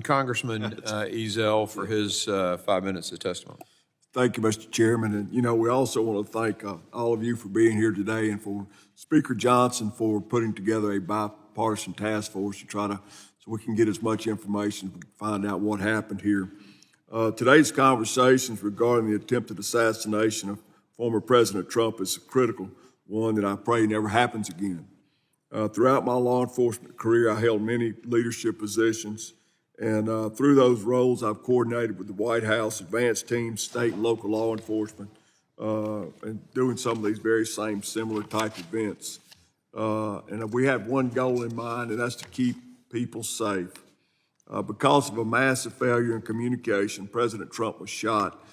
Congressman Ezell for his 5 minutes of testimony. Thank you, Mr. Chairman. And, we also want to thank all of you for being here today and for Speaker Johnson for putting together a bipartisan task force so we can get as much information to find out what happened here. Today's conversations regarding the attempted assassination of former President Trump is a critical one that I pray never happens again. Throughout my law enforcement career, I held many leadership positions, and through those roles, I've coordinated with the White House, advanced teams, state and local law enforcement, and doing some of these very same similar type events. And we have one goal in mind, and that's to keep people safe. Because of a massive failure in communication, President Trump was shot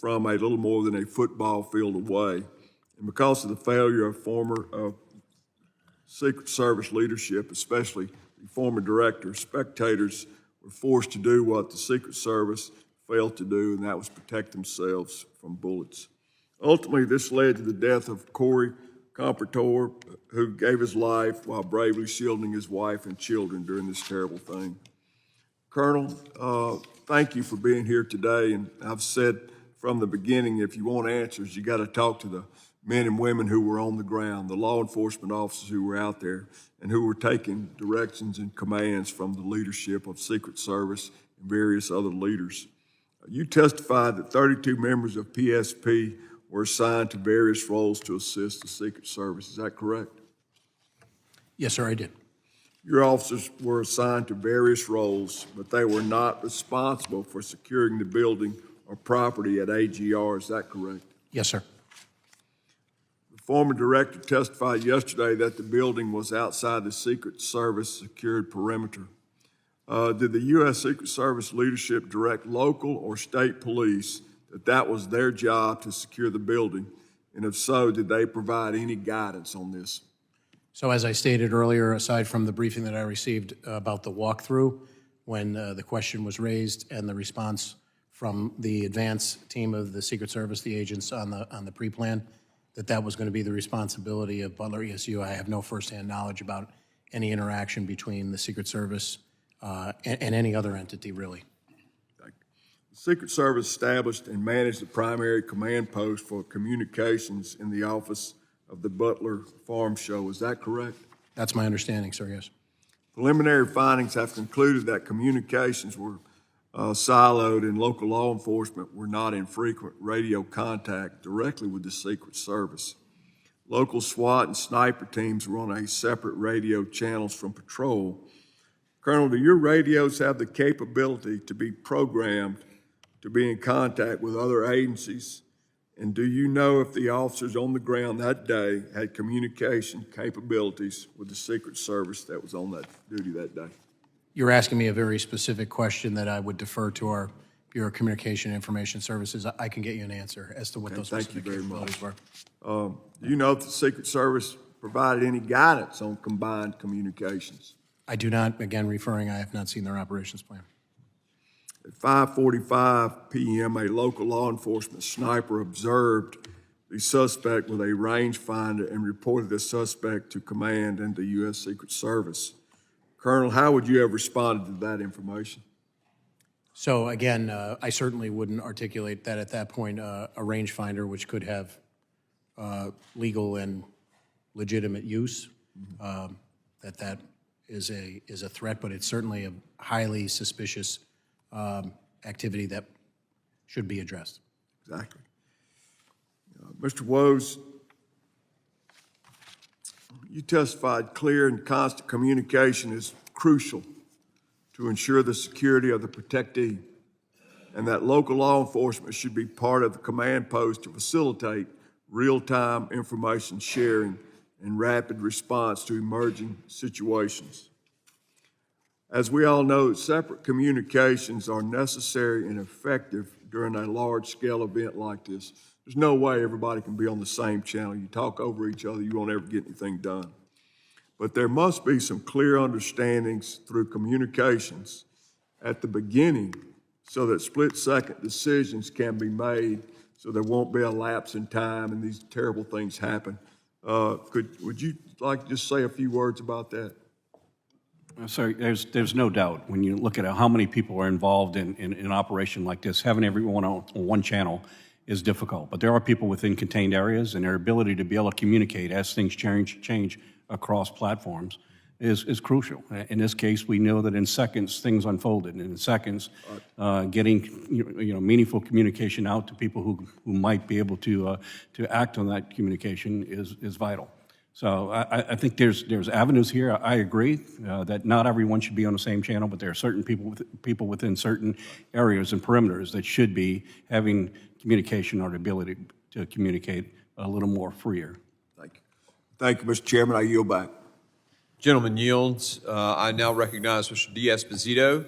from a little more than a football field away. And because of the failure of former Secret Service leadership, especially the former director, spectators were forced to do what the Secret Service failed to do, and that was protect themselves from bullets. Ultimately, this led to the death of Corey Comparator, who gave his life while bravely shielding his wife and children during this terrible thing. Colonel, thank you for being here today, and I've said from the beginning, if you want answers, you got to talk to the men and women who were on the ground, the law enforcement officers who were out there and who were taking directions and commands from the leadership of Secret Service and various other leaders. You testified that 32 members of PSP were assigned to various roles to assist the Secret Service. Is that correct? Yes, sir, I did. Your officers were assigned to various roles, but they were not responsible for securing the building or property at AGR. Is that correct? Yes, sir. The former director testified yesterday that the building was outside the Secret Service secured perimeter. Did the U.S. Secret Service leadership direct local or state police that was their job to secure the building? And if so, did they provide any guidance on this? So as I stated earlier, aside from the briefing that I received about the walkthrough, when the question was raised and the response from the advance team of the Secret Service, the agents on the pre-plan, that was going to be the responsibility of Butler ESU. I have no firsthand knowledge about any interaction between the Secret Service and any other entity, really. The Secret Service established and managed the primary command post for communications in the office of the Butler Farm Show. Is that correct? That's my understanding, sir, yes. Preliminary findings have concluded that communications were siloed and local law enforcement were not in frequent radio contact directly with the Secret Service. Local SWAT and sniper teams were on a separate radio channels from patrol. Colonel, do your radios have the capability to be programmed to be in contact with other agencies? And do you know if the officers on the ground that day had communication capabilities with the Secret Service that was on that duty that day? You're asking me a very specific question that I would defer to our Bureau of Communication and Information Services. I can get you an answer as to what those specific capabilities were. Do you know if the Secret Service provided any guidance on combined communications? I do not. Again, I have not seen their operations plan. At 5:45 p.m., a local law enforcement sniper observed the suspect with a rangefinder and reported the suspect to command and the U.S. Secret Service. Colonel, how would you have responded to that information? So again, I certainly wouldn't articulate that at that point. A rangefinder, which could have legal and legitimate use, that is a threat, but it's certainly a highly suspicious activity that should be addressed. Exactly. Mr. Woes, you testified clear and constant communication is crucial to ensure the security of the protectee, and that local law enforcement should be part of the command post to facilitate real-time information sharing and rapid response to emerging situations. As we all know, separate communications are necessary and effective during a large-scale event like this. There's no way everybody can be on the same channel. You talk over each other, you won't ever get anything done. But there must be some clear understandings through communications at the beginning so that split-second decisions can be made so there won't be a lapse in time and these terrible things happen. Would you like to just say a few words about that? So there's no doubt, when you look at how many people are involved in an operation like this, having everyone on one channel is difficult. But there are people within contained areas, and their ability to be able to communicate as things change across platforms is crucial. In this case, we know that in seconds, things unfolded, and in seconds, getting meaningful communication out to people who might be able to act on that communication is vital. So I think there's avenues here. I agree that not everyone should be on the same channel, but there are certain people within certain areas and perimeters that should be having communication or the ability to communicate a little more freer. Thank you. Thank you, Mr. Chairman. I yield back. Gentleman yields. I now recognize Mr. D'Esposito.